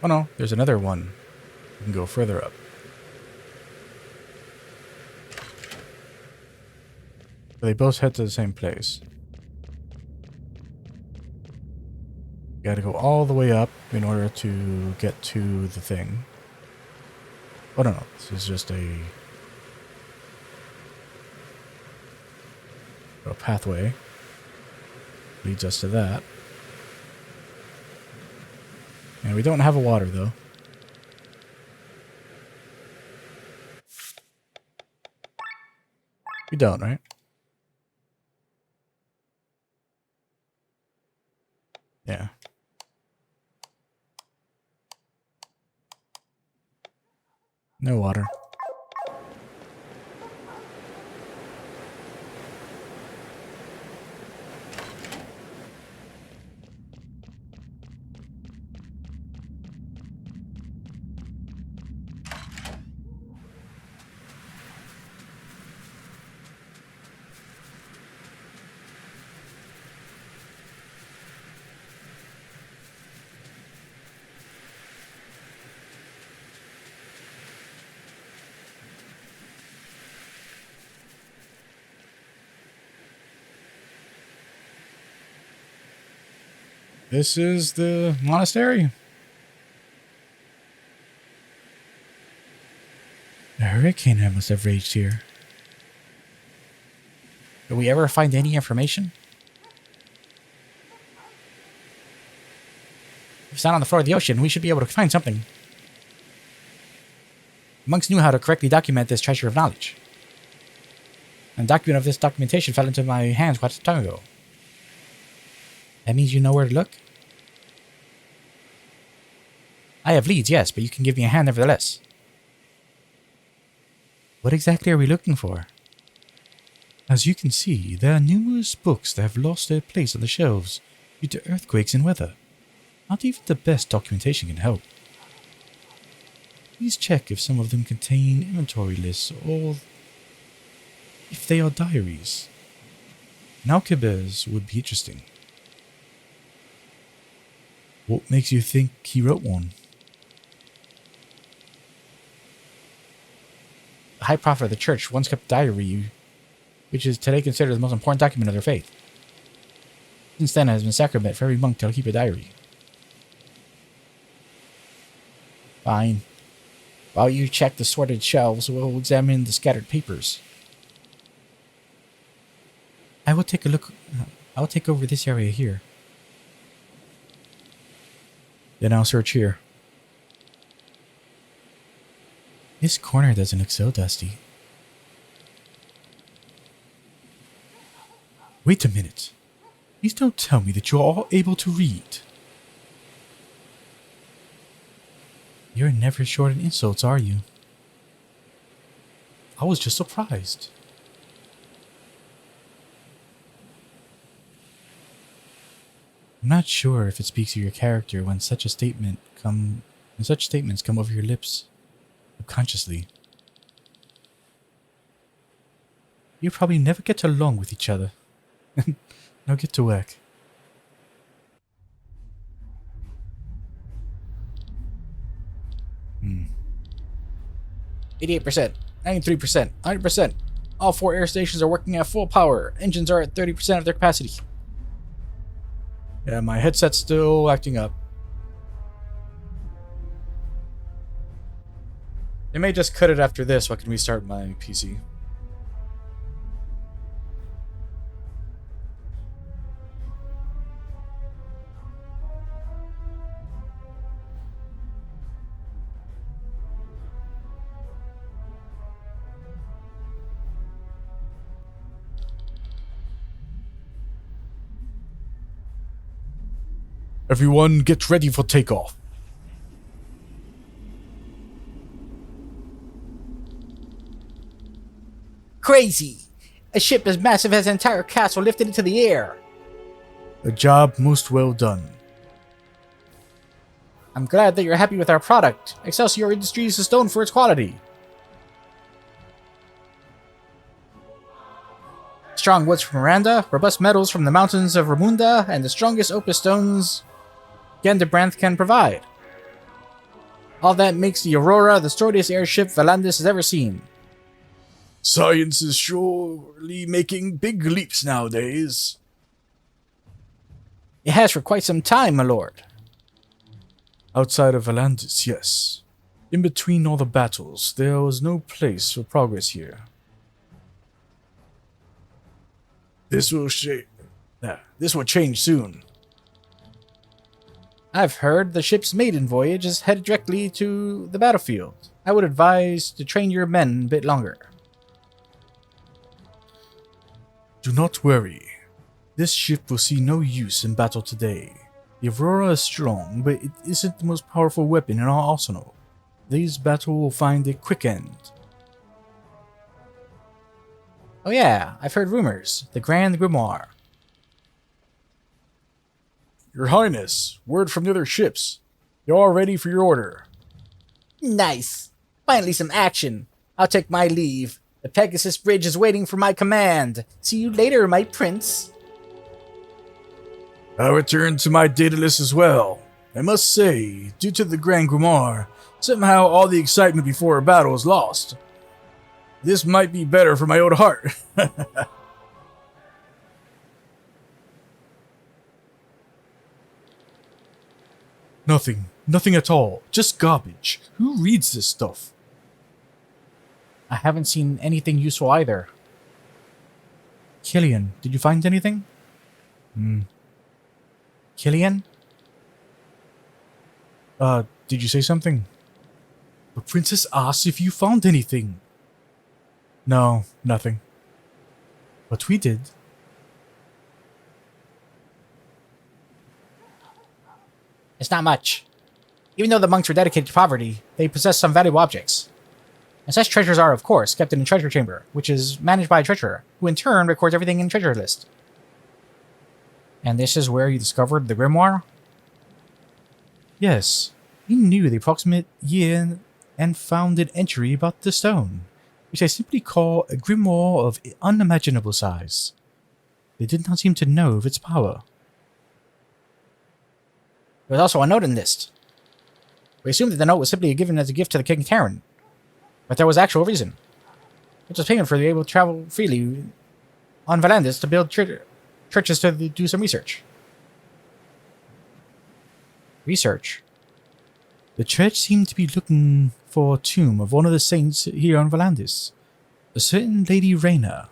Oh no, there's another one. You can go further up. But they both head to the same place. You gotta go all the way up in order to get to the thing. Oh no, this is just a pathway. Leads us to that. And we don't have a water though. We don't, right? Yeah. No water. This is the monastery. A hurricane must have raged here. Did we ever find any information? If it's not on the floor of the ocean, we should be able to find something. Monks knew how to correctly document this treasure of knowledge. And a document of this documentation fell into my hands quite some time ago. That means you know where to look? I have leads, yes, but you can give me a hand nevertheless. What exactly are we looking for? As you can see, there are numerous books that have lost their place on the shelves due to earthquakes and weather. Not even the best documentation can help. Please check if some of them contain inventory lists or if they are diaries. An alchemist would be interesting. What makes you think he wrote one? The High Prophet of the Church once kept a diary, which is today considered the most important document of their faith. Since then, it has been a sacrament for every monk to keep a diary. Fine. While you check the sorted shelves, we'll examine the scattered papers. I will take a look. I'll take over this area here. Then I'll search here. This corner doesn't look so dusty. Wait a minute. Please don't tell me that you're all able to read. You're never short in insults, are you? I was just surprised. I'm not sure if it speaks of your character when such statements come over your lips subconsciously. You probably never get along with each other. Now get to work. Hmm. 88%, 93%, 100%. All 4 air stations are working at full power. Engines are at 30% of their capacity. Yeah, my headset's still acting up. They may just cut it after this so I can restart my PC. Everyone get ready for takeoff. Crazy! A ship as massive as an entire castle lifted into the air. A job most well done. I'm glad that you're happy with our product. Excelsior Industries is known for its quality. Strong woods from Miranda, robust metals from the mountains of Ramunda, and the strongest opus stones Ganderbranth can provide. All that makes the Aurora the sturdiest airship Valandis has ever seen. Science is surely making big leaps nowadays. It has for quite some time, my lord. Outside of Valandis, yes. In between all the battles, there was no place for progress here. This will change soon. I've heard the ship's maiden voyage is headed directly to the battlefield. I would advise to train your men a bit longer. Do not worry. This ship will see no use in battle today. The Aurora is strong, but it isn't the most powerful weapon in our arsenal. This battle will find a quick end. Oh yeah, I've heard rumors. The Grand Grimoire. Your Highness, word from the other ships. You're all ready for your order. Nice. Finally some action. I'll take my leave. The Pegasus Bridge is waiting for my command. See you later, my prince. I'll return to my Daedalus as well. I must say, due to the Grand Grimoire, somehow all the excitement before a battle is lost. This might be better for my own heart. Nothing at all. Just garbage. Who reads this stuff? I haven't seen anything useful either. Killian, did you find anything? Killian? Did you say something? The princess asked if you found anything. No, nothing. But we did. It's not much. Even though the monks were dedicated to poverty, they possessed some valuable objects. And such treasures are, of course, kept in a treasure chamber, which is managed by a treasurer, who in turn records everything in the treasure list. And this is where you discovered the grimoire? Yes. We knew the approximate year and found an entry about the stone, which I simply call a grimoire of unimaginable size. They did not seem to know of its power. There was also a note in this. We assumed that the note was simply given as a gift to the King Terran, but there was actual reason. It was payment for being able to travel freely on Valandis to build churches to do some research. Research? The church seemed to be looking for a tomb of one of the saints here on Valandis, a certain Lady Reyna.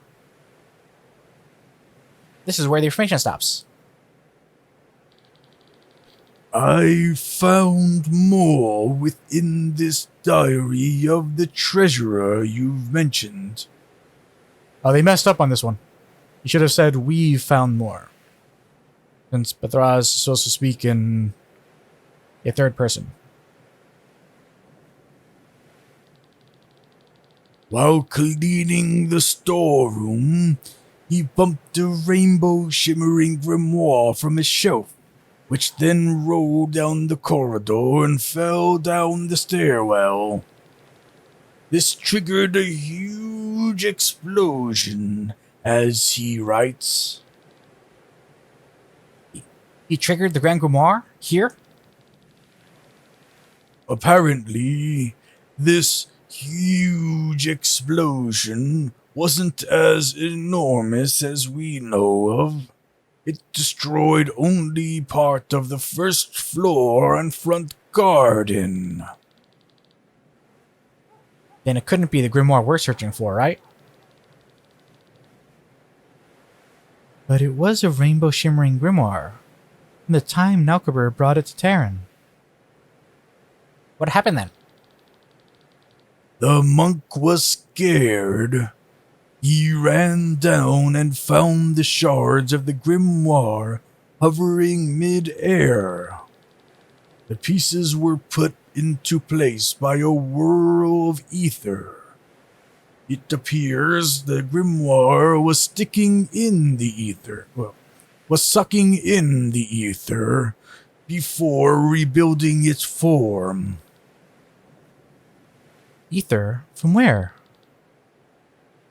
This is where the information stops. I found more within this diary of the treasurer you've mentioned. Oh, they messed up on this one. You should have said, "We found more." Since Bethraz is supposed to speak in a third person. While cleaning the storeroom, he bumped a rainbow shimmering grimoire from a shelf, which then rolled down the corridor and fell down the stairwell. This triggered a huge explosion, as he writes. He triggered the Grand Grimoire? Here? Apparently, this huge explosion wasn't as enormous as we know of. It destroyed only part of the first floor and front garden. Then it couldn't be the grimoire we're searching for, right? But it was a rainbow shimmering grimoire from the time Nalkabur brought it to Terran. What happened then? The monk was scared. He ran down and found the shards of the grimoire hovering mid-air. The pieces were put into place by a whirl of ether. It appears the grimoire was sticking in the ether, was sucking in the ether before rebuilding its form. Ether? From where?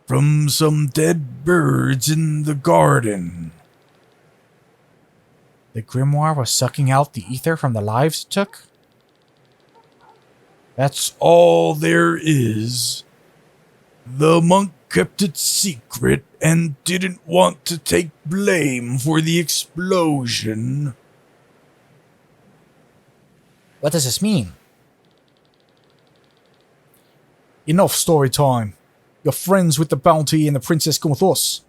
From some dead birds in the garden. The grimoire was sucking out the ether from the lives it took? That's all there is. The monk kept it secret and didn't want to take blame for the explosion. What does this mean? Enough story time. You're friends with the bounty and the princess come with us.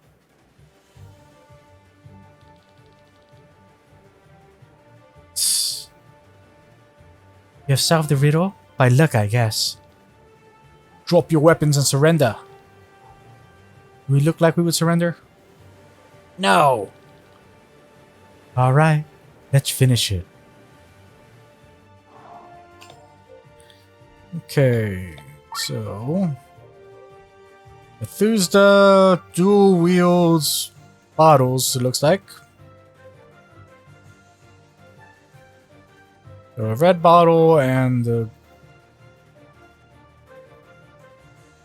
You have solved the riddle? By luck, I guess. Drop your weapons and surrender. We look like we would surrender? No. Alright, let's finish it. Okay, so Methuselah dual wields bottles, it looks like. So a red bottle and looks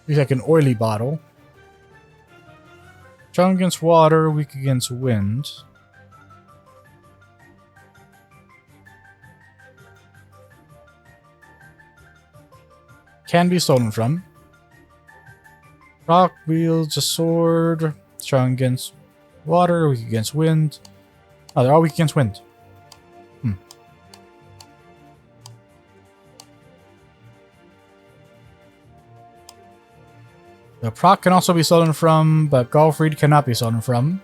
like an oily bottle. Strong against water, weak against wind. Can be stolen from. Rock wields a sword. Strong against water, weak against wind. Oh, they're all weak against wind. The proc can also be stolen from, but Galfried cannot be stolen from.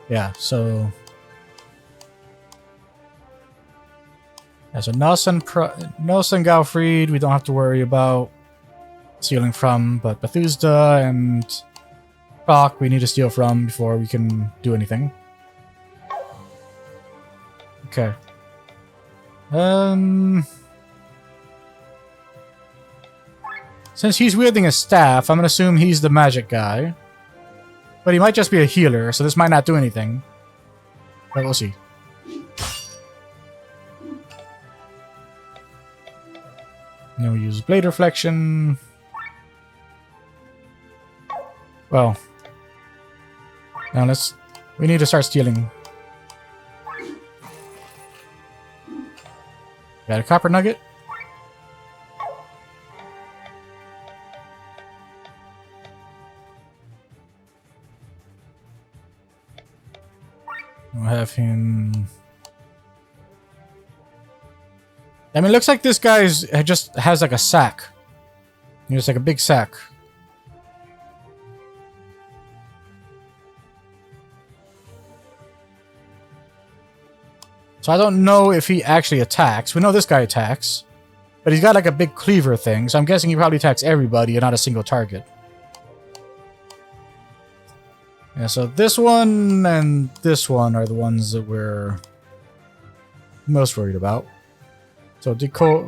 Yeah, so... Yeah, so Nelson and Galfried, we don't have to worry about stealing from, but Methuselah and Proc, we need to steal from before we can do anything. Okay. Since he's wielding a staff, I'm gonna assume he's the magic guy. But he might just be a healer, so this might not do anything. But we'll see. Then we use Blade Reflection. Well. Now we need to start stealing. Got a copper nugget. We'll have him... I mean, it looks like this guy just has like a sack. It's like a big sack. So I don't know if he actually attacks. We know this guy attacks. But he's got like a big cleaver thing, so I'm guessing he probably attacks everybody and not a single target. Yeah, so this one and this one are the ones that we're most worried about. So decoy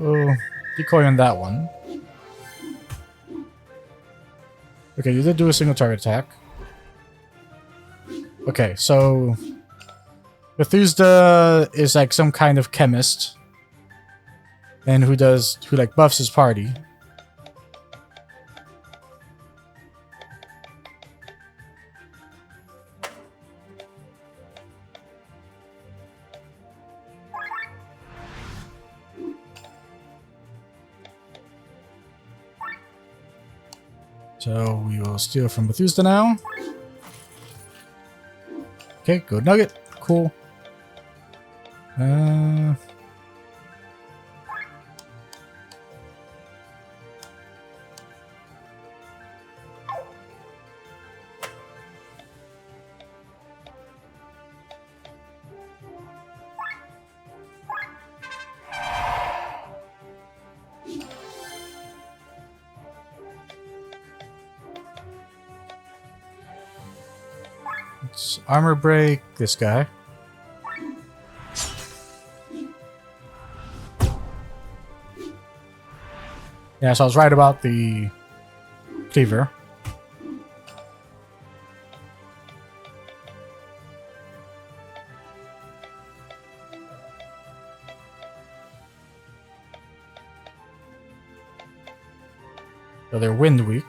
on that one. Okay, you did do a single target attack. Okay, so Methuselah is like some kind of chemist. And who like buffs his party. So we will steal from Methuselah now. Okay, good nugget. Cool. Let's armor break this guy. Yeah, so I was right about the cleaver. So they're wind weak.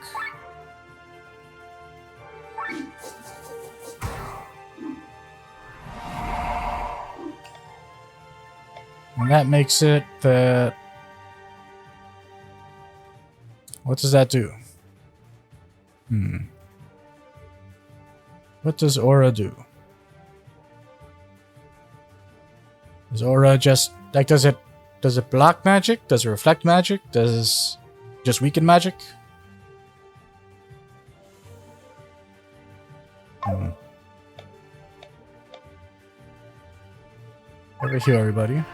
And that makes it that... What does that do? What does aura do? Is aura just... Like, does it block magic? Does it reflect magic? Does it just weaken magic? Over here, everybody.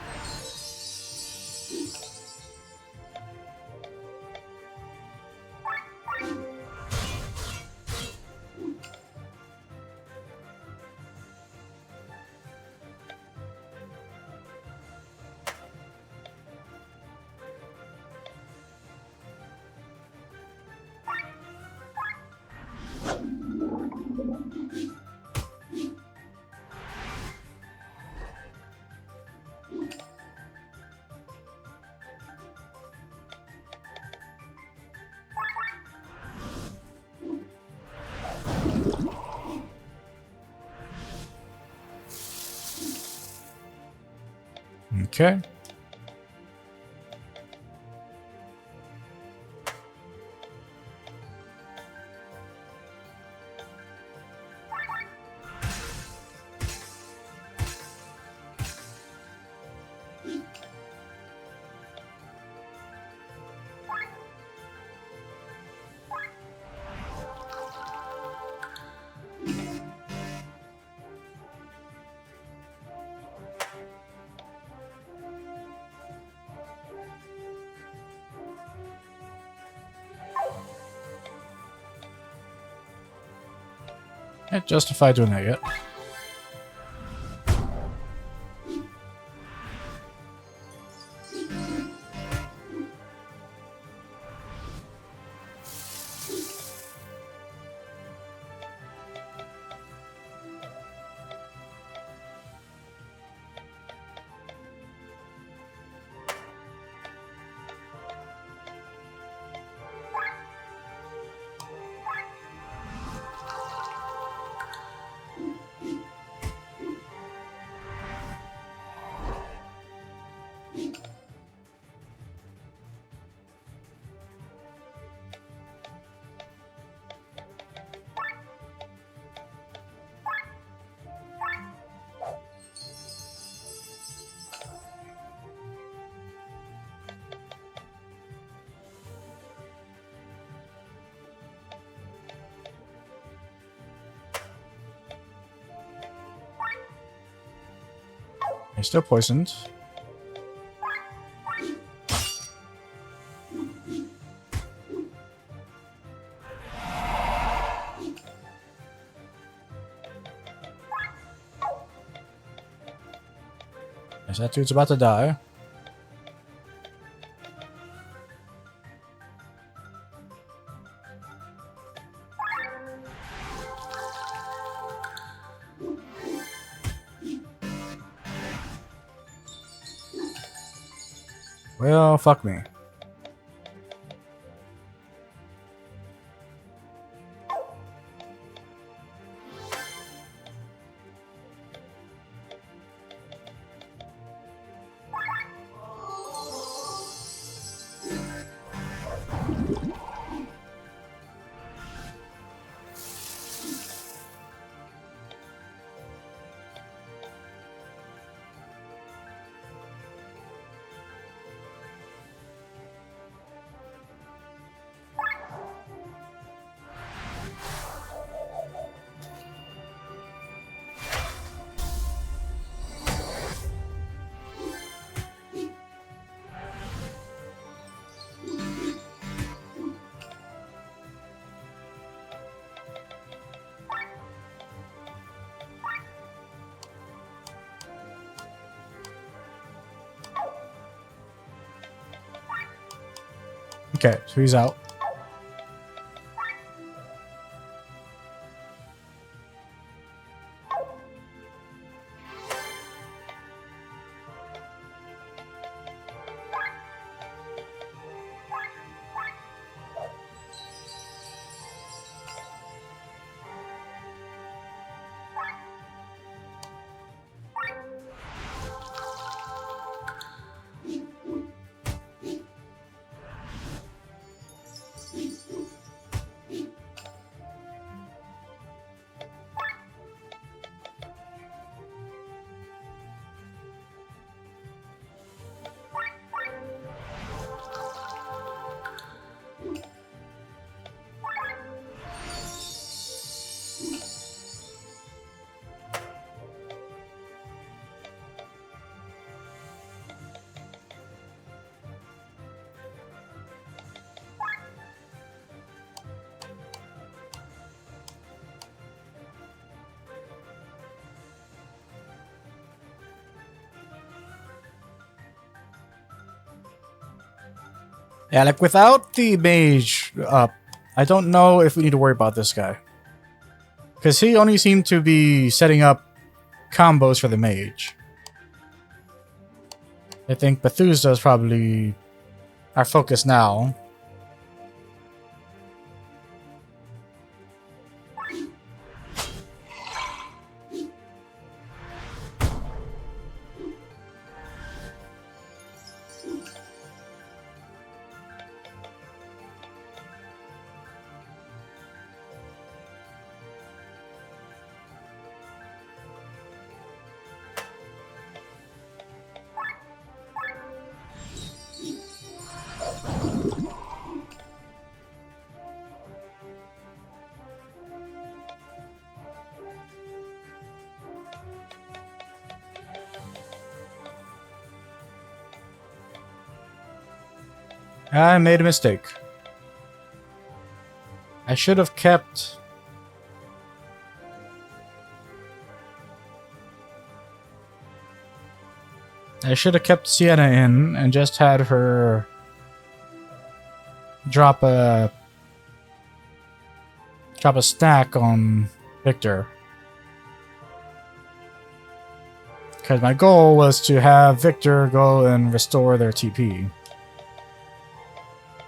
Okay. Can't justify doing that yet. He's still poisoned. Yes, that dude's about to die. Well, fuck me. Okay, so he's out. Yeah, like without the mage up, I don't know if we need to worry about this guy. Because he only seemed to be setting up combos for the mage. I think Bethesda is probably our focus now. I made a mistake. I should have kept... Sienna in and just had her drop a stack on Victor. Because my goal was to have Victor go and restore their TP.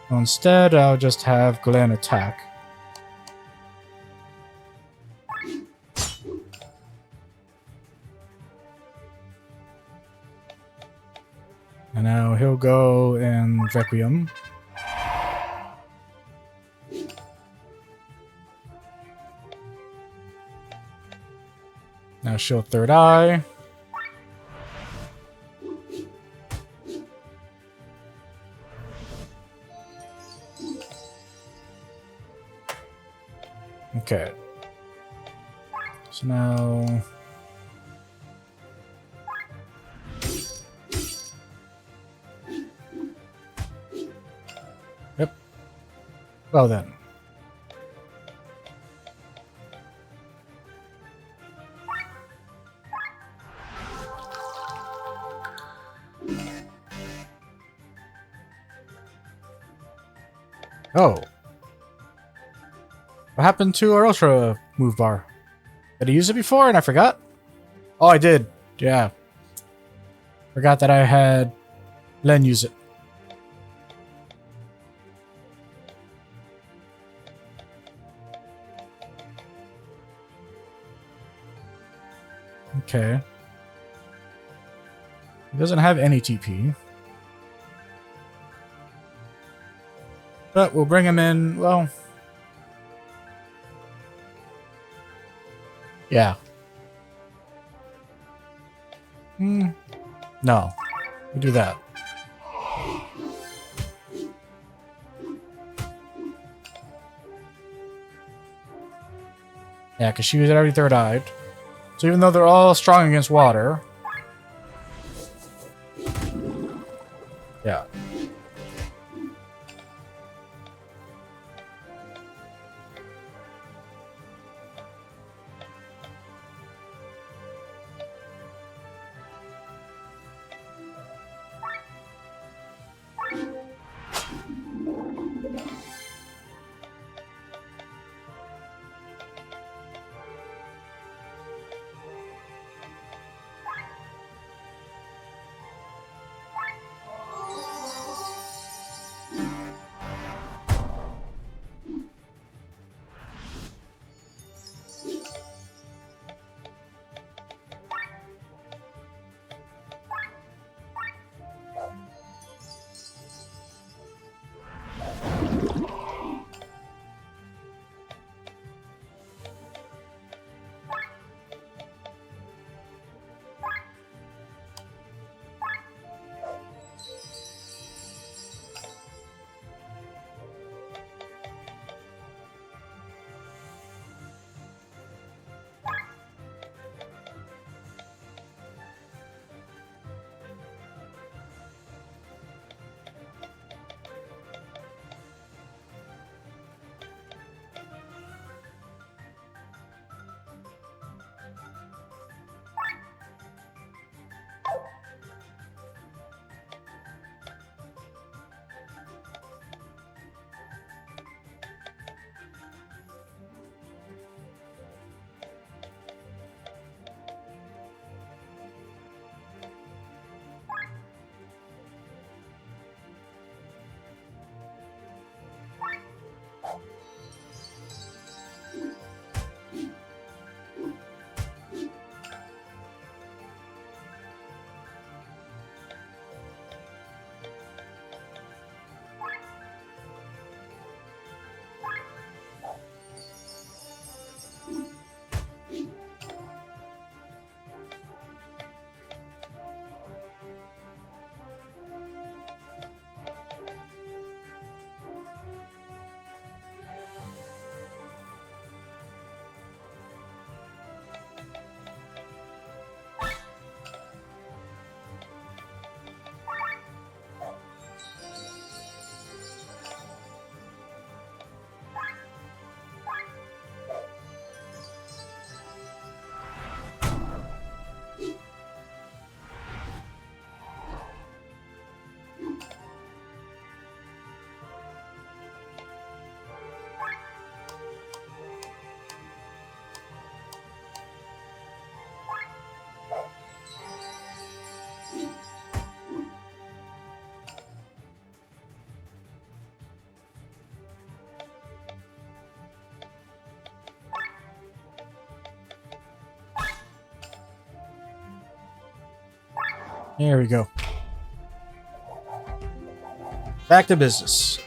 So instead, I'll just have Glenn attack. And now he'll go and Requiem. Now she'll Third Eye. Okay. So now... Yep. Well then. Oh. What happened to our Ultra move bar? Did I use it before and I forgot? Oh, I did. Yeah. Forgot that I had Len use it. Okay. He doesn't have any TP. But we'll bring him in, well... Yeah. No. We'll do that. Yeah, because she was already third-eyed. So even though they're all strong against water... Yeah. There we go. Back to business.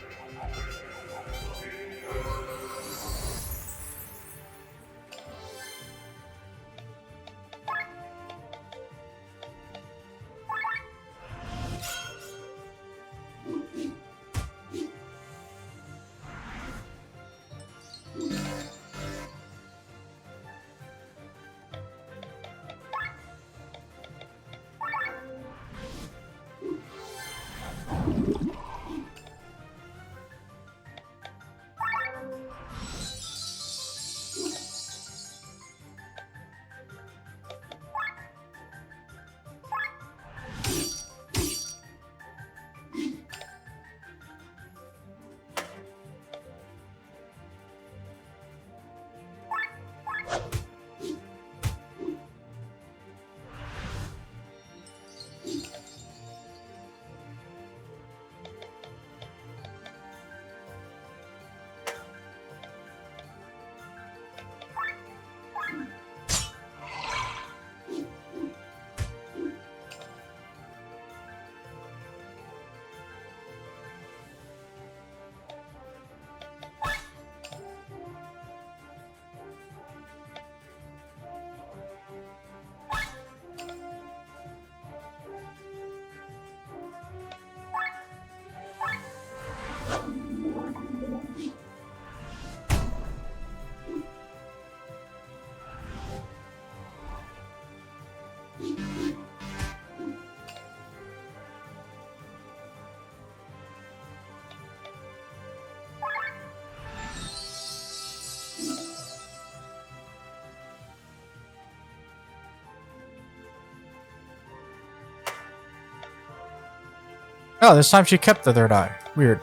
Oh, this time she kept the third eye. Weird.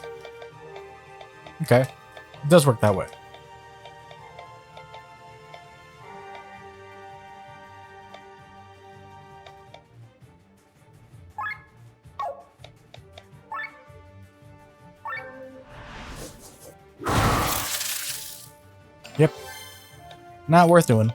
Okay. It does work that way. Yep. Not worth doing.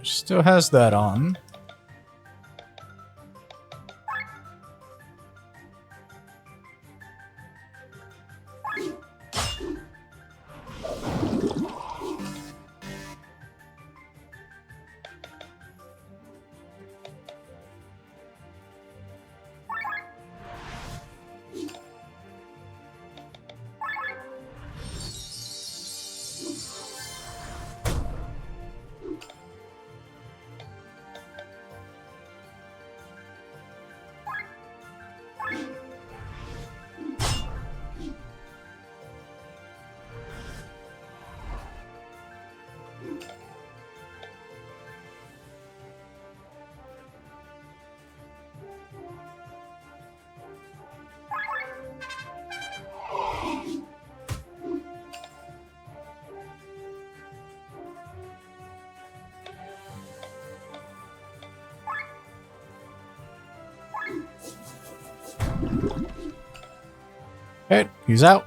Still has that on. Okay, he's out.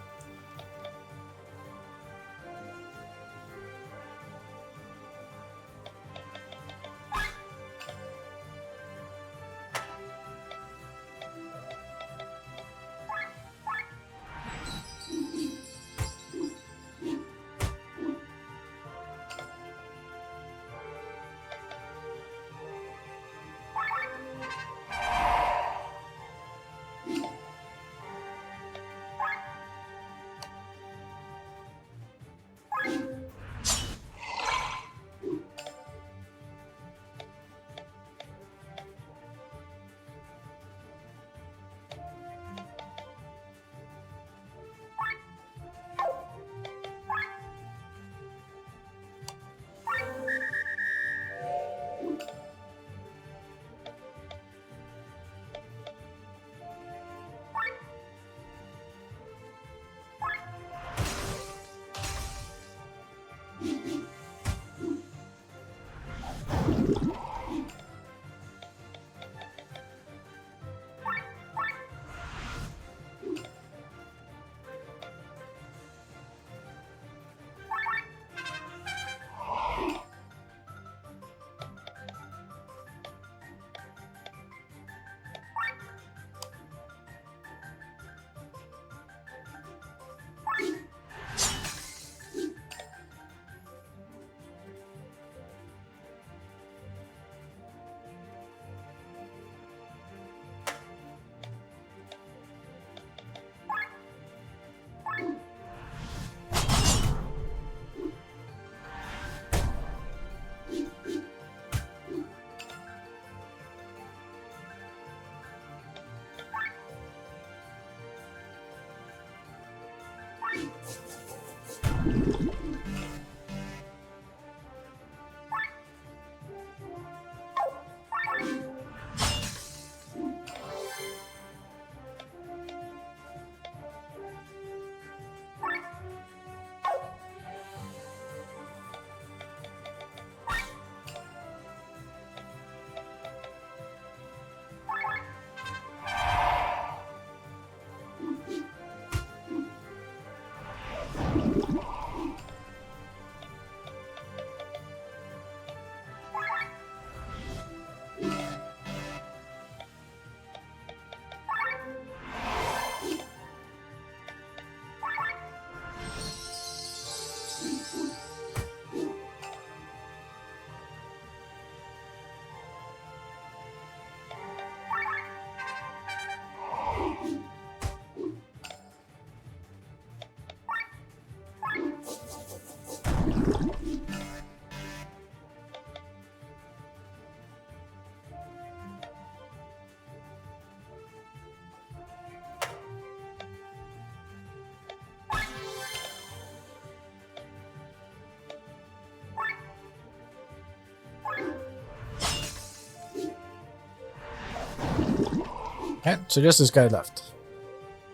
Okay, so just this guy left.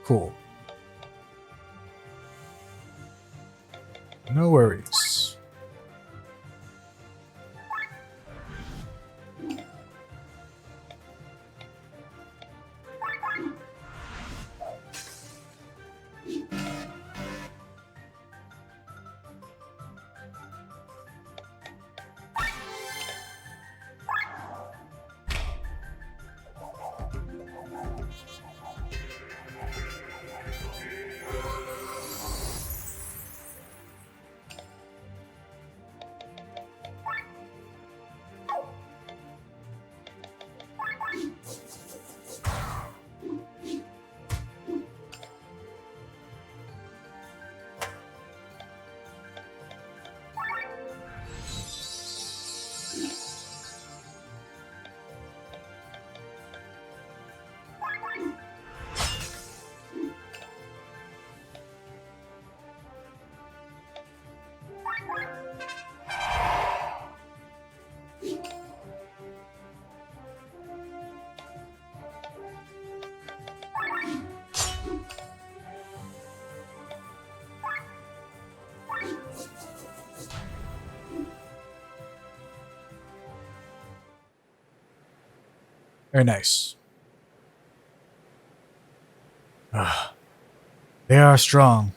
Cool. No worries. Very nice. They are strong.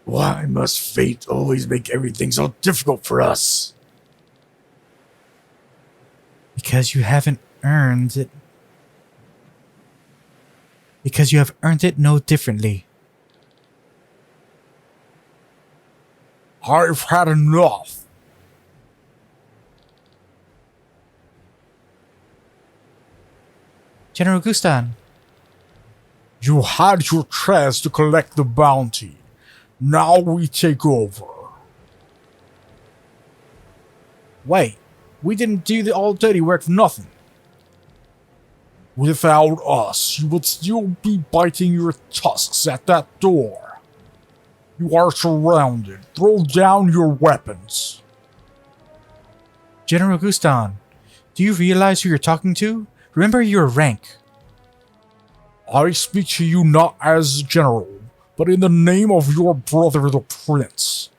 Why must fate always make everything so difficult for us? Because you haven't earned it. Because you have earned it no differently. I've had enough. General Gustan, You had your chance to collect the bounty. Now we take over. wait. We didn't do the all dirty work for nothing. Without us, you would still be biting your tusks at that door. You are surrounded. Throw down your weapons. General Gustan, do you realize who you're talking to? Remember your rank. I speak to you not as general, but in the name of your brother the prince.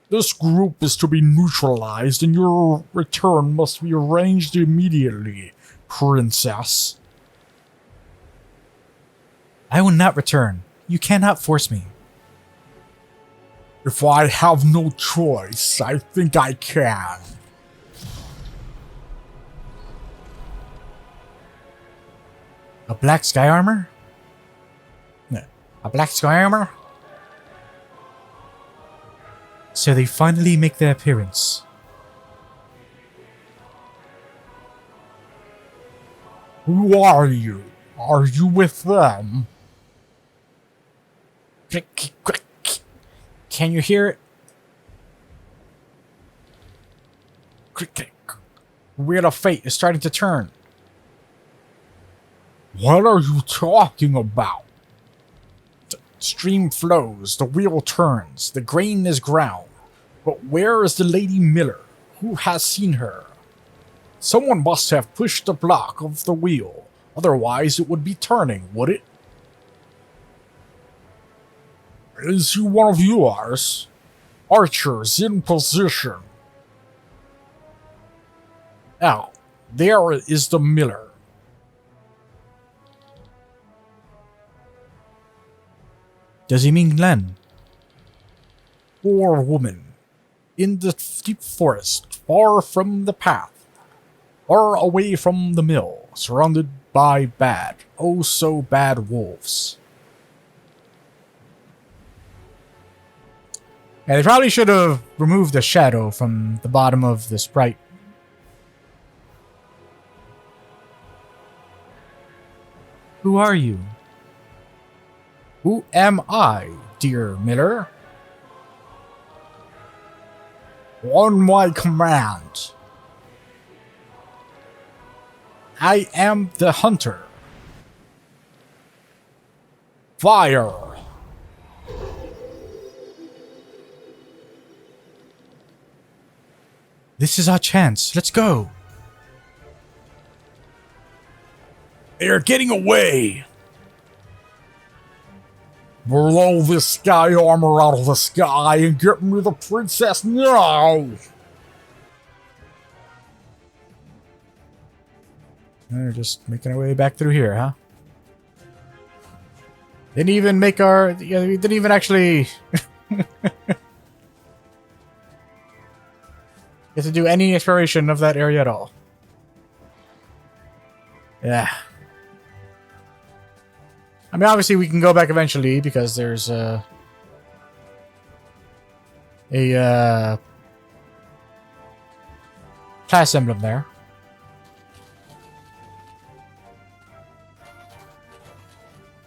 This group is to be neutralized and your return must be arranged immediately, princess. I will not return. You cannot force me. If I have no choice, I think I can. A black sky armor? No. A black sky armor? So they finally make their appearance. Who are you? Are you with them? Can you hear it? Wheel of Fate is starting to turn. What are you talking about? The stream flows, the wheel turns, the grain is ground. But where is the Lady Miller? Who has seen her? Someone must have pushed the block of the wheel. Otherwise, it would be turning, would it? Is he one of yours? Archers in position. Now, there is the Miller. Does he mean Glenn? Poor woman. In the deep forest, far from the path. Far away from the mill, surrounded by bad, oh so bad wolves. Yeah, they probably should have removed the shadow from the bottom of the sprite. Who are you? Who am I, dear Miller? On my command. I am the hunter. Fire. This is our chance. Let's go. They are getting away! Blow this sky armor out of the sky and get me the princess now! They're just making our way back through here, huh? Didn't even make our... Yeah, we didn't even actually... get to do any exploration of that area at all. Yeah. I mean, obviously we can go back eventually because there's class emblem there.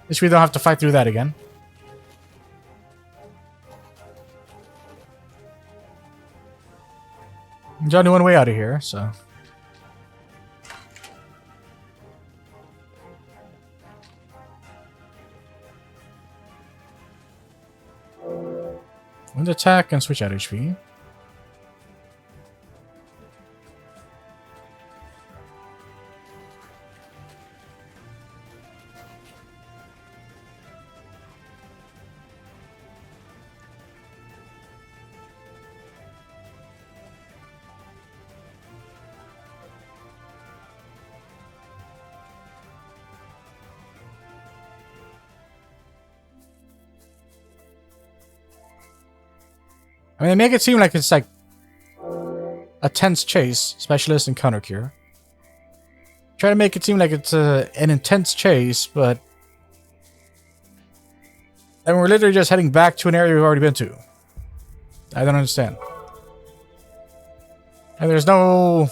At least we don't have to fight through that again. There's only one way out of here, so... Wind attack and switch out HP. I mean, they make it seem like it's like a tense chase, specialist and counter cure. Try to make it seem like it's an intense chase, but and we're literally just heading back to an area we've already been to. I don't understand. And there's no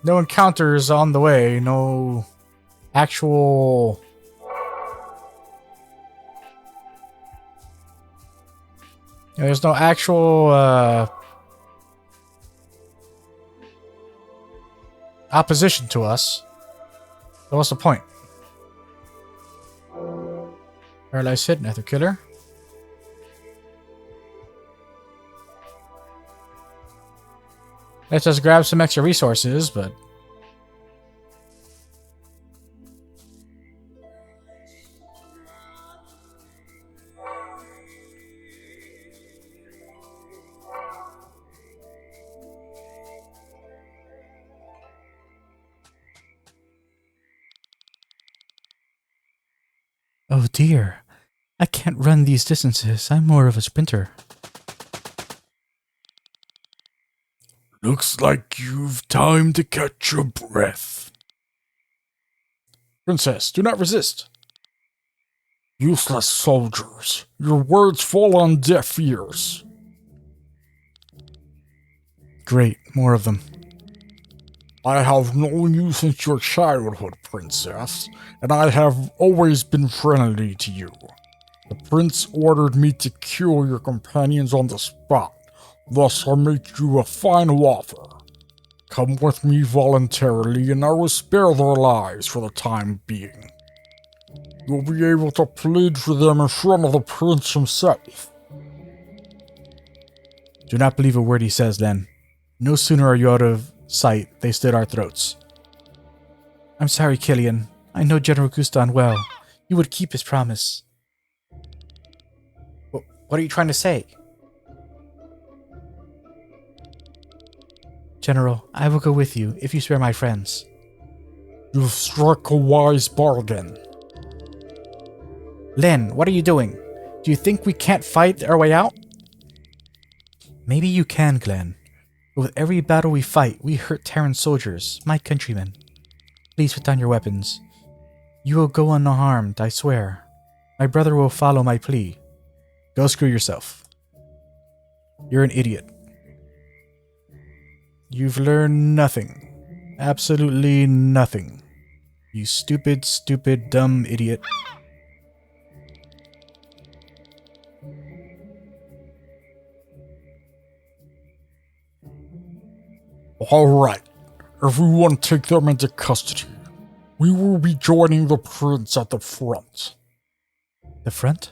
encounters on the way, no actual there's no actual opposition to us. So what's the point? Paralyzed hit, Nether Killer. Let's just grab some extra resources, but... Oh dear, I can't run these distances. I'm more of a sprinter. Looks like you've time to catch your breath. Princess, do not resist. Useless soldiers, your words fall on deaf ears. Great, more of them. I have known you since your childhood, princess, and I have always been friendly to you. The prince ordered me to kill your companions on the spot, thus I make you a final offer. Come with me voluntarily and I will spare their lives for the time being. You'll be able to plead for them in front of the prince himself. Do not believe a word he says then. No sooner are you out of sight, they slit our throats. I'm sorry, Killian. I know General Gustan well. He would keep his promise. What are you trying to say? General, I will go with you if you spare my friends. You've struck a wise bargain. Len, what are you doing? Do you think we can't fight our way out? Maybe you can, Glenn. But with every battle we fight, we hurt Terran soldiers, my countrymen. Please put down your weapons. You will go unharmed, I swear. My brother will follow my plea. Go screw yourself. You're an idiot. You've learned nothing. Absolutely nothing. You stupid, stupid, dumb idiot. Alright, everyone take them into custody. We will be joining the prince at the front. The front?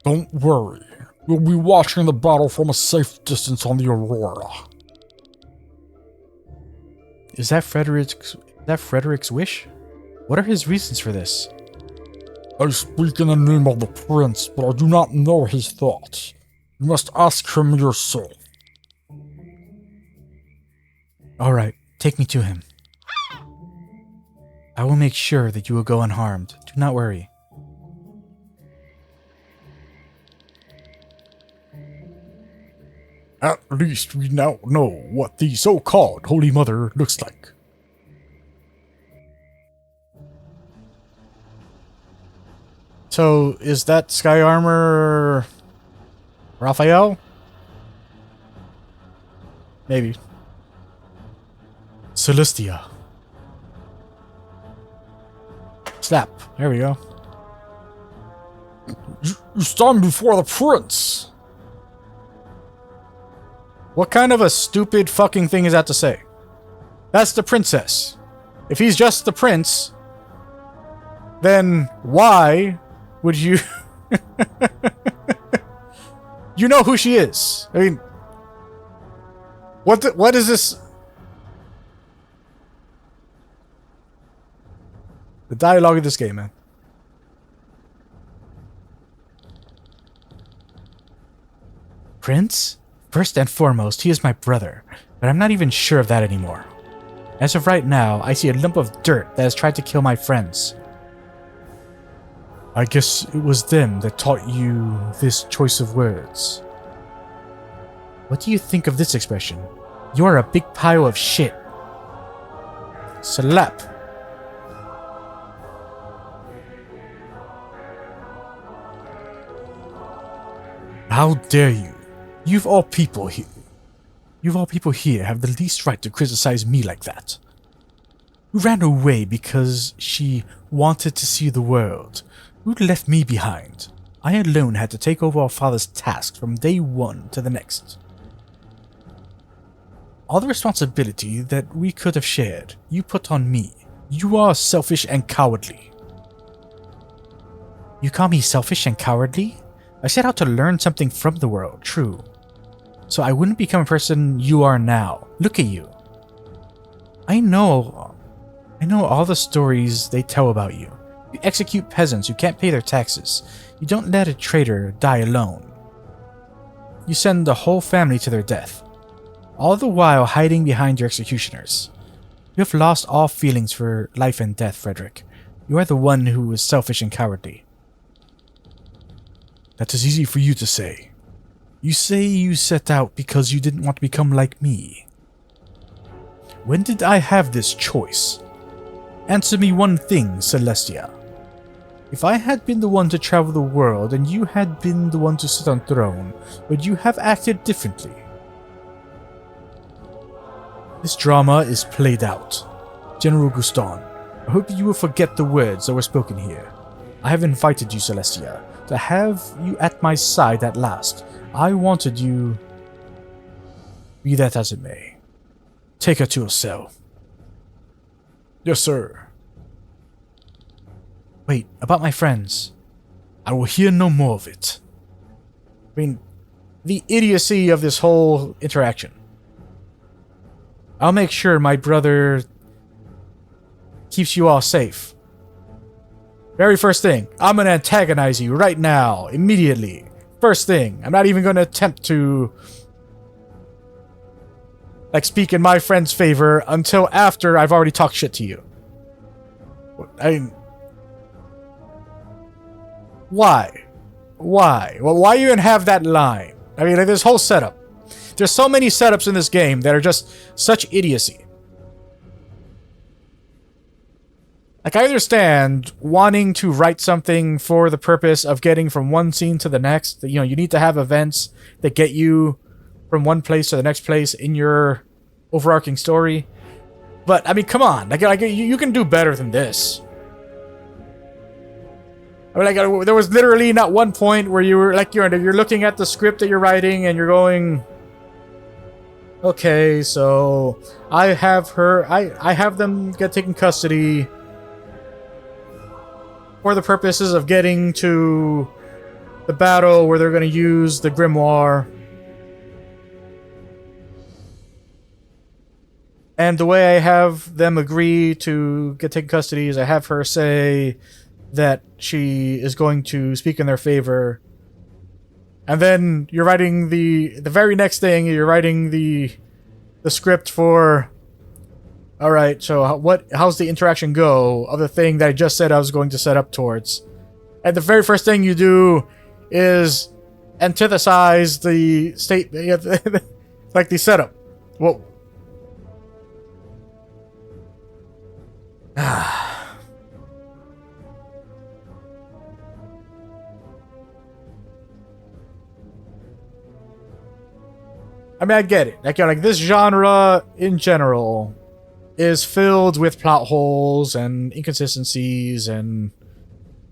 Don't worry, we'll be watching the battle from a safe distance on the Aurora. Is that Frederick's that Frederick's wish? What are his reasons for this? I speak in the name of the prince, but I do not know his thoughts. You must ask him yourself. Alright, take me to him. I will make sure that you will go unharmed. Do not worry. At least we now know what the so-called Holy Mother looks like. So, is that Sky Armor Raphael? Maybe. Celestia. Slap. There we go. You stand before the prince. What kind of a stupid fucking thing is that to say? That's the princess. If he's just the prince, then why would you... You know who she is. I mean... What is this... The dialogue of this game, man. Prince? First and foremost, he is my brother, but I'm not even sure of that anymore. As of right now, I see a lump of dirt that has tried to kill my friends. I guess it was them that taught you this choice of words. What do you think of this expression? You are a big pile of shit. Slap. How dare you? You've all people here have the least right to criticize me like that. Who ran away because she wanted to see the world? Who left me behind? I alone had to take over our father's tasks from day one to the next. All the responsibility that we could have shared, you put on me. You are selfish and cowardly. You call me selfish and cowardly? I set out to learn something from the world, true. So I wouldn't become a person you are now. Look at you. I know all the stories they tell about you. You execute peasants who can't pay their taxes. You don't let a traitor die alone. You send the whole family to their death. All the while hiding behind your executioners. You have lost all feelings for life and death, Frederick. You are the one who is selfish and cowardly. That is easy for you to say. You say you set out because you didn't want to become like me. When did I have this choice? Answer me one thing, Celestia. If I had been the one to travel the world and you had been the one to sit on throne, would you have acted differently? This drama is played out. General Guston, I hope you will forget the words that were spoken here. I have invited you, Celestia, to have you at my side at last. I wanted you... Be that as it may. Take her to her cell. Yes, sir. Wait, about my friends. I will hear no more of it. I mean, the idiocy of this whole interaction. I'll make sure my brother keeps you all safe. Very first thing, I'm gonna antagonize you right now, immediately. First thing, I'm not even gonna attempt to speak in my friend's favor until after I've already talked shit to you. Why? Why? Well, why even have that line? I mean, this whole setup. There's so many setups in this game that are just such idiocy. I understand wanting to write something for the purpose of getting from one scene to the next. You need to have events that get you from one place to the next place in your overarching story. But, I mean, come on. You can do better than this. I mean, there was literally not one point where you were, you're looking at the script that you're writing and you're going... Okay, so I have them get taken custody for the purposes of getting to the battle where they're going to use the grimoire. And the way I have them agree to get taken custody is I have her say that she is going to speak in their favor. And then you're writing the very next thing, you're writing the script for, all right, so how's the interaction go of the thing that I just said I was going to set up towards? And the very first thing you do is antithesize the state, like the setup. Well, I mean, I get it. Like this genre in general is filled with plot holes and inconsistencies, and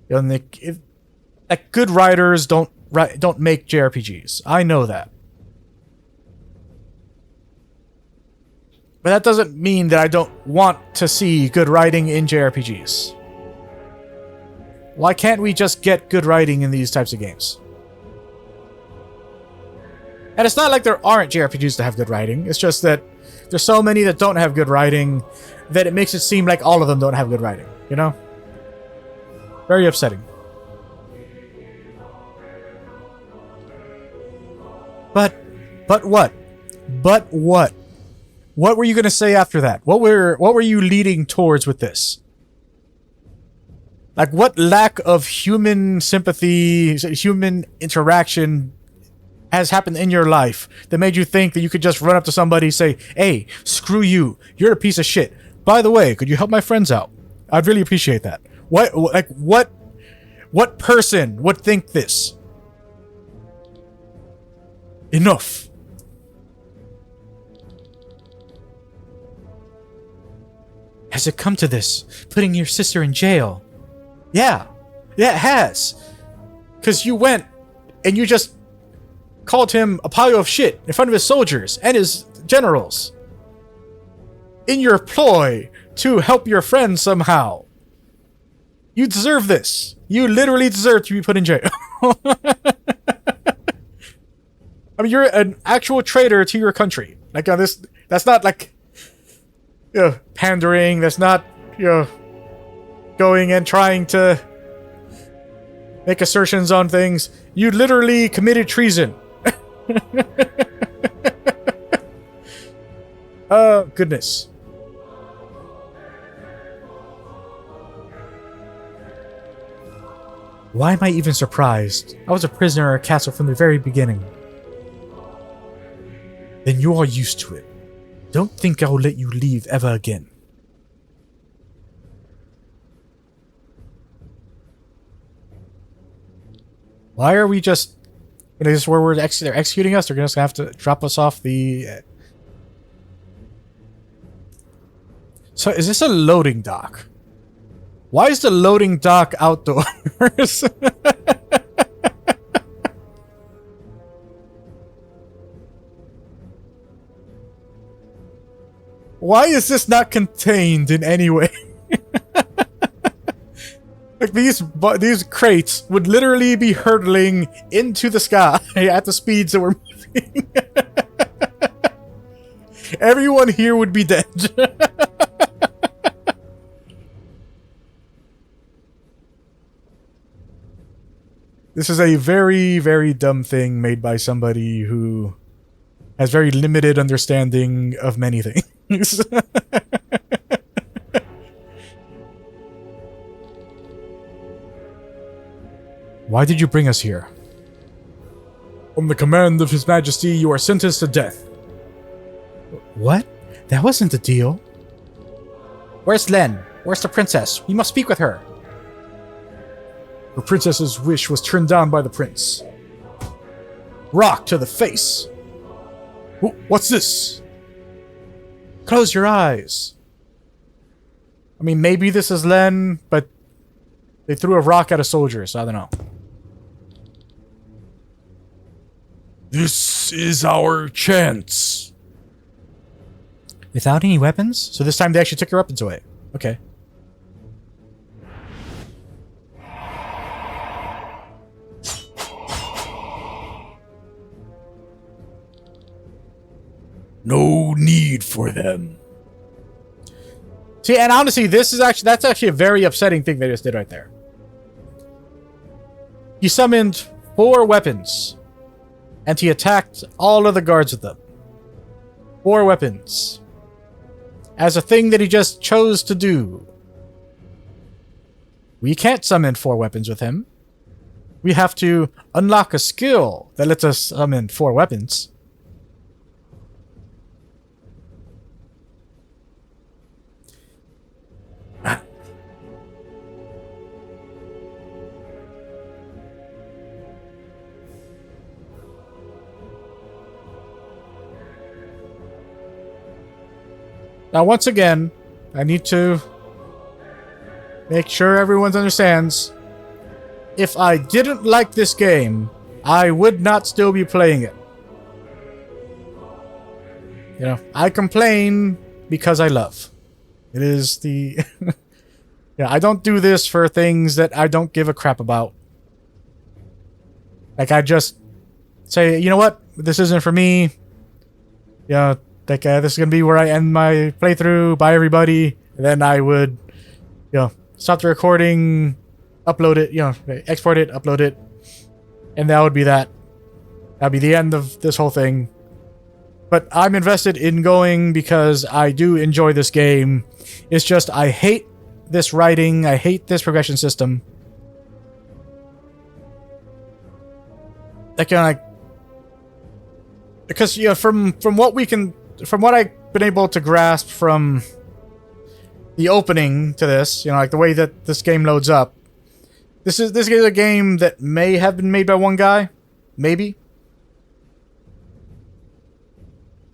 like good writers don't make JRPGs. I know that, but that doesn't mean that I don't want to see good writing in JRPGs. Why can't we just get good writing in these types of games? And it's not like there aren't JRPGs that have good writing. It's just that there's so many that don't have good writing that it makes it seem like all of them don't have good writing, you know? Very upsetting. But what? But what? What were you going to say after that? What were you leading towards with this? Like, what lack of human sympathy, human interaction has happened in your life that made you think that you could just run up to somebody and say, hey, screw you, you're a piece of shit. By the way, could you help my friends out? I'd really appreciate that. What person would think this? Enough. Has it come to this? Putting your sister in jail? Yeah, it has. Because you went and you just called him a pile of shit in front of his soldiers and his generals in your ploy to help your friend somehow. You deserve this. You literally deserve to be put in jail. I mean, you're an actual traitor to your country. Like, this, that's not like, pandering. That's not, going and trying to make assertions on things. You literally committed treason. Goodness. Why am I even surprised? I was a prisoner at a castle from the very beginning. Then you are used to it. Don't think I'll let you leave ever again. Why are we just... Is this where they're executing us? They're just going to have to drop us off the... So, is this a loading dock? Why is the loading dock outdoors? Why is this not contained in any way? Like these crates would literally be hurtling into the sky at the speeds that we're moving. Everyone here would be dead. This is a very, very dumb thing made by somebody who has very limited understanding of many things. Why did you bring us here? On the command of His Majesty, you are sentenced to death. What? That wasn't the deal. Where's Len? Where's the princess? We must speak with her. The princess's wish was turned down by the prince. Rock to the face. What's this? Close your eyes. I mean, maybe this is Len, but they threw a rock at a soldier, so I don't know. This is our chance. Without any weapons? So this time they actually took your weapons away. Okay. No need for them. See, and honestly, that's actually a very upsetting thing they just did right there. He summoned 4 weapons, and he attacked all of the guards with them. 4 weapons. As a thing that he just chose to do. We can't summon 4 weapons with him. We have to unlock a skill that lets us summon 4 weapons. Now, once again, I need to make sure everyone understands. If I didn't like this game, I would not still be playing it. You know, I complain because I love. It is the... yeah, I don't do this for things that I don't give a crap about. Like, I just say, you know what? This isn't for me. Yeah, like, this is going to be where I end my playthrough. Bye, everybody. And then I would, you know, stop the recording, upload it, you know, export it, upload it. And that would be that. That'd be the end of this whole thing. But I'm invested in going because I do enjoy this game. It's just, I hate this writing. I hate this progression system. Like, because, you know, from what I've been able to grasp from the opening to this, you know, like the way that this game loads up, this is a game that may have been made by one guy, maybe.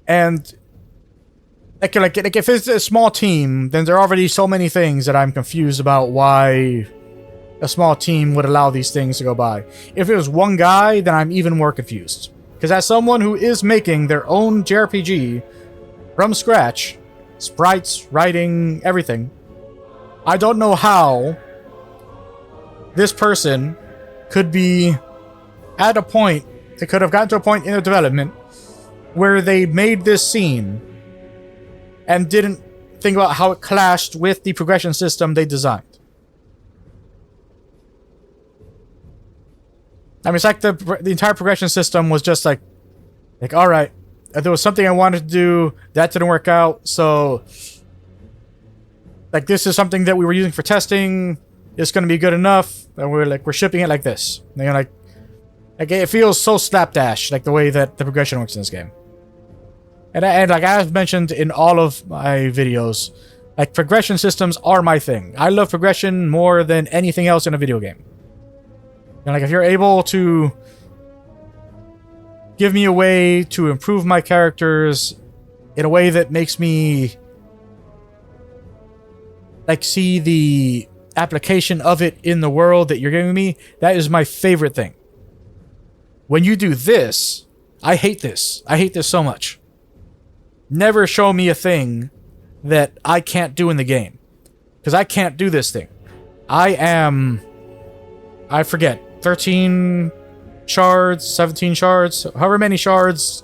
And like if it's a small team, then there are already so many things that I'm confused about why a small team would allow these things to go by. If it was one guy, then I'm even more confused. Because as someone who is making their own JRPG from scratch, sprites, writing, everything, I don't know how this person could be at a point, they could have gotten to a point in their development where they made this scene and didn't think about how it clashed with the progression system they designed. I mean, it's like the entire progression system was just like, all right, there was something I wanted to do, that didn't work out, so like this is something that we were using for testing, it's going to be good enough, and we're shipping it like this. You know, like it feels so slapdash, like the way that the progression works in this game. And like I've mentioned in all of my videos, like progression systems are my thing. I love progression more than anything else in a video game. And like if you're able to give me a way to improve my characters in a way that makes me like see the application of it in the world that you're giving me, that is my favorite thing. When you do this, I hate this. I hate this so much. Never show me a thing that I can't do in the game. Because I can't do this thing. I forget, 13 shards, 17 shards, however many shards,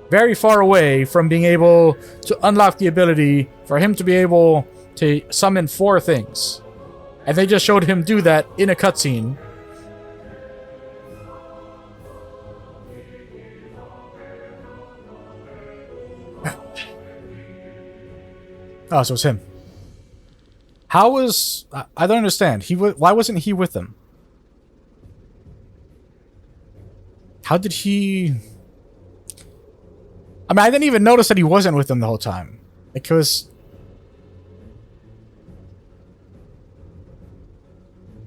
very far away from being able to unlock the ability for him to be able to summon 4 things. And they just showed him do that in a cutscene. Oh, so it's him. How was... I don't understand. Why wasn't he with them? How did he... I mean, I didn't even notice that he wasn't with them the whole time. Because...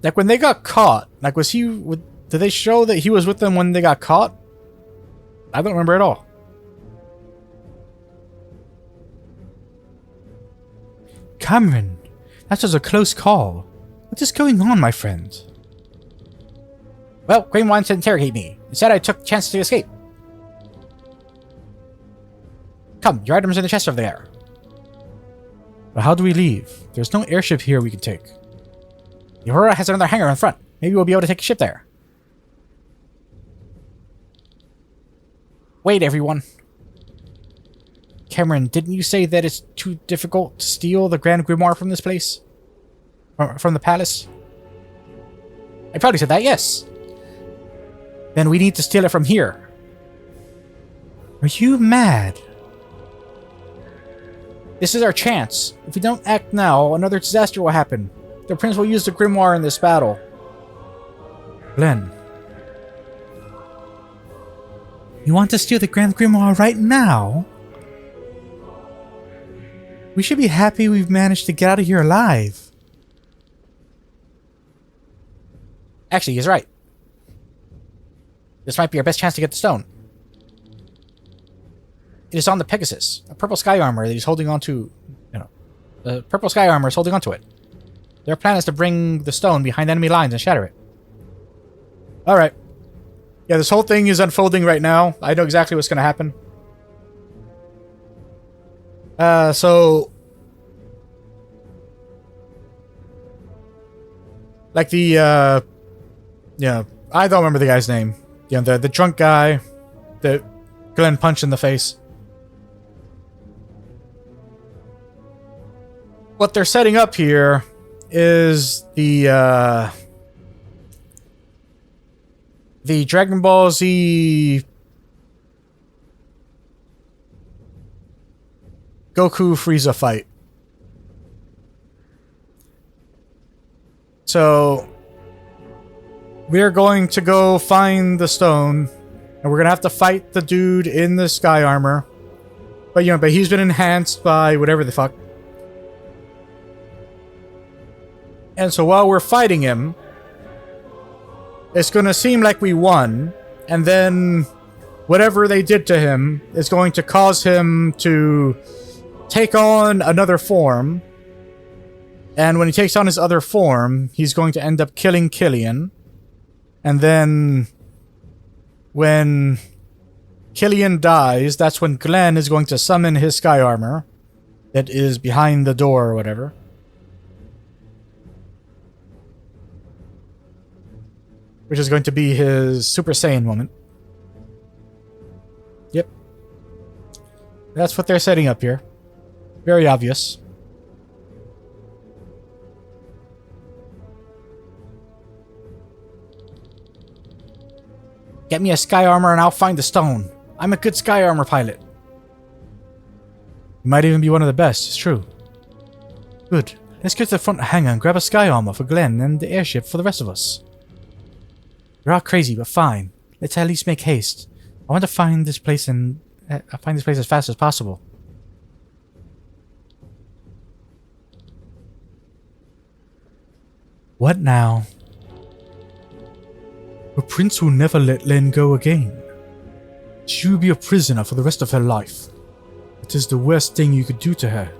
like, when they got caught, like, was he... did they show that he was with them when they got caught? I don't remember at all. Cameron, that was a close call. What is going on, my friend? Well, Crane wanted to interrogate me. Instead, I took the chance to escape. Come, your items are in the chest over there. But how do we leave? There's no airship here we can take. The Aurora has another hangar in front. Maybe we'll be able to take a ship there. Wait, everyone. Cameron, didn't you say that it's too difficult to steal the Grand Grimoire from this place? Or from the palace? I probably said that, yes. Then we need to steal it from here. Are you mad? This is our chance. If we don't act now, another disaster will happen. The prince will use the grimoire in this battle. Glenn. You want to steal the Grand Grimoire right now? We should be happy we've managed to get out of here alive. Actually, he's right. This might be our best chance to get the stone. It is on the Pegasus, a purple sky armor that he's holding onto. The purple sky armor is holding onto it. Their plan is to bring the stone behind enemy lines and shatter it. Alright. Yeah, this whole thing is unfolding right now. I know exactly what's going to happen. Like the, yeah, I don't remember the guy's name. Yeah, the drunk guy that Glenn punched in the face. What they're setting up here is the Dragon Ball Z Goku Frieza fight. So we're going to go find the stone, and we're gonna have to fight the dude in the sky armor. But but he's been enhanced by whatever the fuck. And so while we're fighting him, it's gonna seem like we won, and then whatever they did to him is going to cause him to take on another form. And when he takes on his other form, he's going to end up killing Killian. And then when Killian dies, that's when Glenn is going to summon his sky armor that is behind the door or whatever. Which is going to be his Super Saiyan moment. Yep. That's what they're setting up here. Very obvious. Get me a sky armor and I'll find the stone. I'm a good sky armor pilot. You might even be one of the best, it's true. Good. Let's get to the front hangar and grab a sky armor for Glenn and the airship for the rest of us. You're all crazy, but fine. Let's at least make haste. I want to find this place as fast as possible. What now? The prince will never let Len go again. She will be a prisoner for the rest of her life. It is the worst thing you could do to her.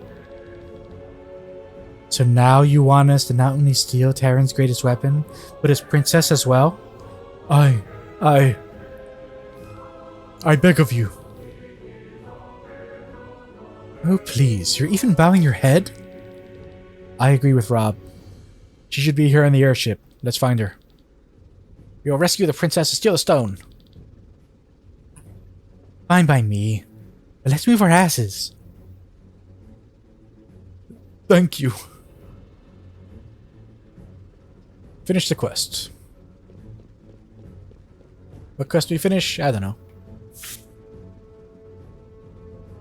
So now you want us to not only steal Terran's greatest weapon, but his princess as well? I beg of you. Oh please, you're even bowing your head? I agree with Rob. She should be here in the airship. Let's find her. We will rescue the princess and steal the stone. Fine by me. But let's move our asses. Thank you. Finish the quest. What quest do we finish? I don't know.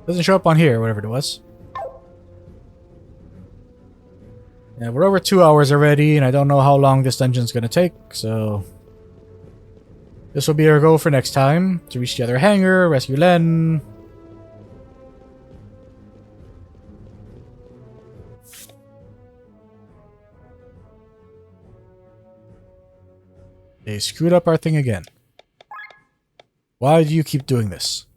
Doesn't show up on here, whatever it was. Yeah, we're over 2 hours already, and I don't know how long this dungeon's gonna take, so... This will be our goal for next time. To reach the other hangar, rescue Len. They screwed up our thing again. Why do you keep doing this?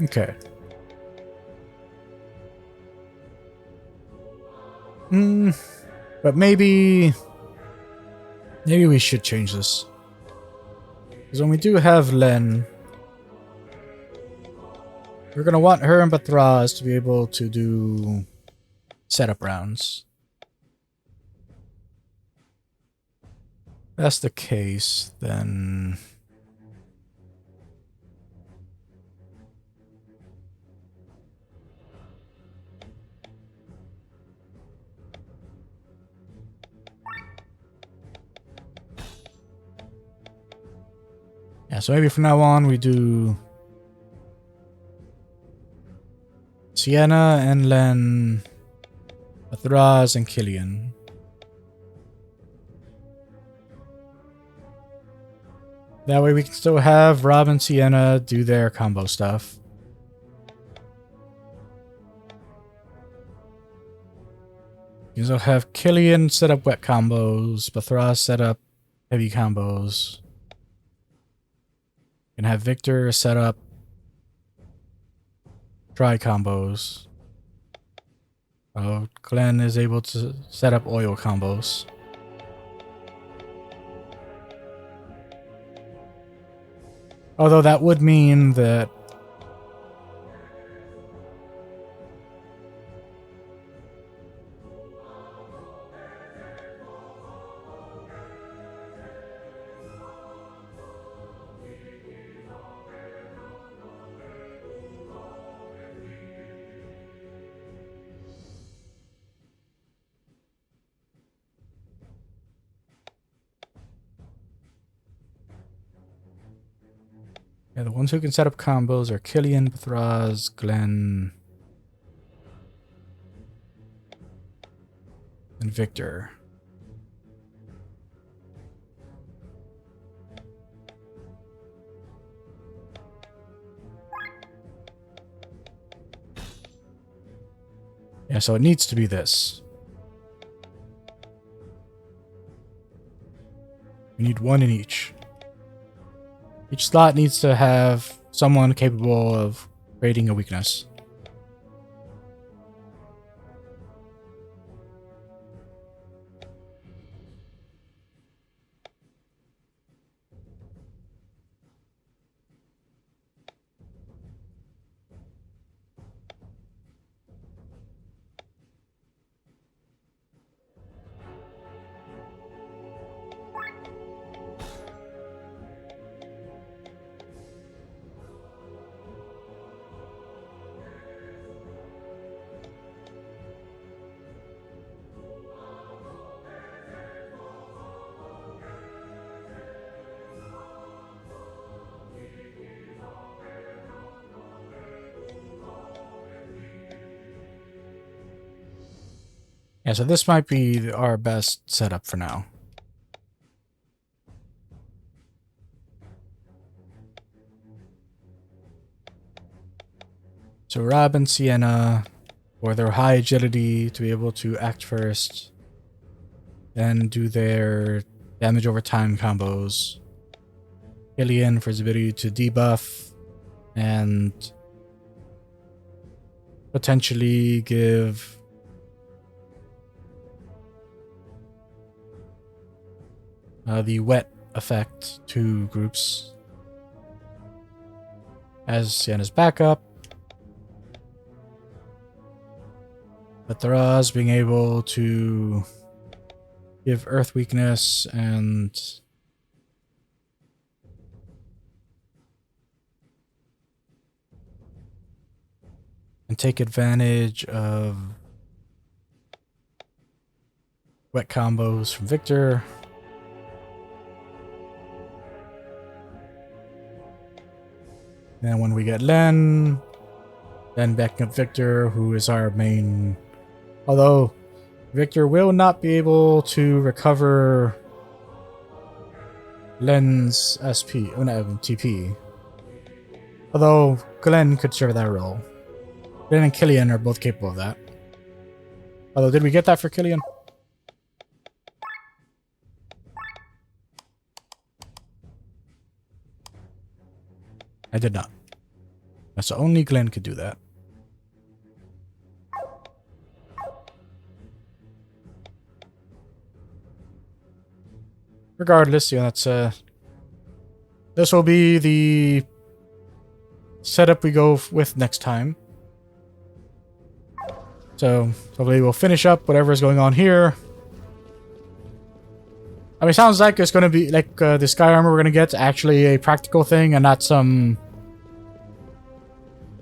Okay. But maybe we should change this. Because when we do have Len, we're going to want her and Bathraz to be able to do setup rounds. If that's the case, then... yeah, so maybe from now on we do Sienna and Len, Bathraz and Killian. That way we can still have Rob and Sienna do their combo stuff. You can still have Killian set up wet combos, Bathraz set up heavy combos. You can have Victor set up dry combos. Glenn is able to set up oil combos. Although that would mean that yeah, the ones who can set up combos are Killian, Bathraz, Glenn, and Victor. Yeah, so it needs to be this. We need one in each. Each slot needs to have someone capable of creating a weakness. Yeah, so this might be our best setup for now. So Rob and Sienna, for their high agility to be able to act first, then do their damage over time combos. Killian for his ability to debuff and potentially give the wet effect to groups as Sienna's backup. Bathraz being able to give earth weakness and take advantage of wet combos from Victor. Then when we get Len, then backing up Victor, who is our main... Although Victor will not be able to recover Len's SP, oh no, TP. Although Glenn could serve that role. Glenn and Killian are both capable of that. Although, did we get that for Killian? I did not. So only Glenn could do that. Regardless, yeah, that's this will be the setup we go with next time. So hopefully we'll finish up whatever is going on here. I mean, it sounds like it's going to be like the sky armor we're going to get actually a practical thing and not some...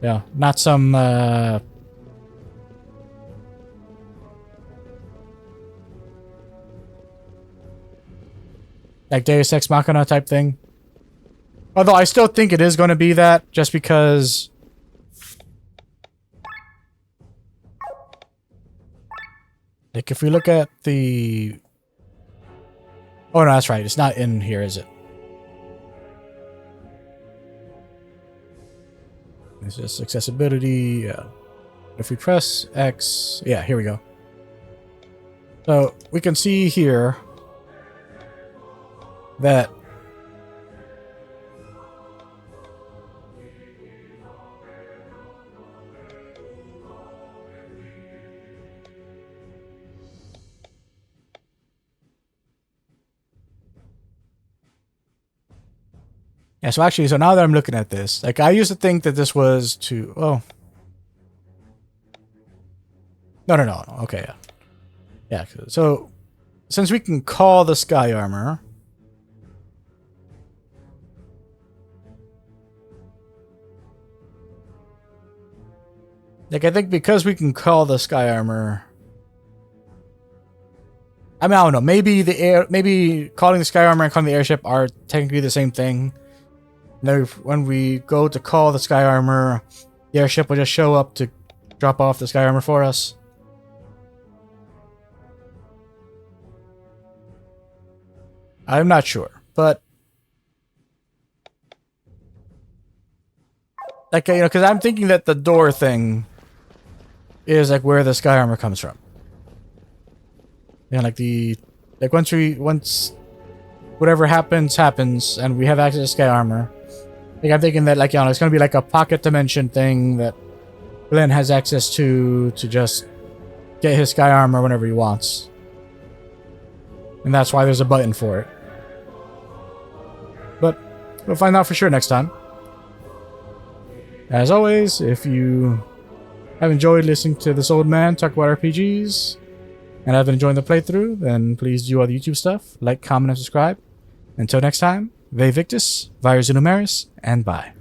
Yeah, not some... like Deus Ex Machina type thing. Although I still think it is going to be that, just because... Like, if we look at the... Oh, no, that's right. It's not in here, is it? It's just accessibility. Yeah. If we press X... Yeah, here we go. So, we can see here that yeah, so actually, so now that I'm looking at this, like, I used to think that this was to... Oh. No. Okay, yeah. Yeah, so, since we can call the sky armor... Like, I think because we can call the sky armor... I mean, I don't know. Maybe calling the sky armor and calling the airship are technically the same thing. Now, when we go to call the sky armor, the airship will just show up to drop off the sky armor for us. I'm not sure, but like, you know, because I'm thinking that the door thing is like where the sky armor comes from. Yeah, like once whatever happens, and we have access to sky armor. Like, I'm thinking that, like, you know, it's gonna be like a pocket dimension thing that Glenn has access to just get his sky armor whenever he wants. And that's why there's a button for it. But we'll find out for sure next time. As always, if you have enjoyed listening to this old man talk about RPGs and have been enjoying the playthrough, then please do all the YouTube stuff, like, comment, and subscribe. Until next time, Ve Victus, Virus Numeris, and bye.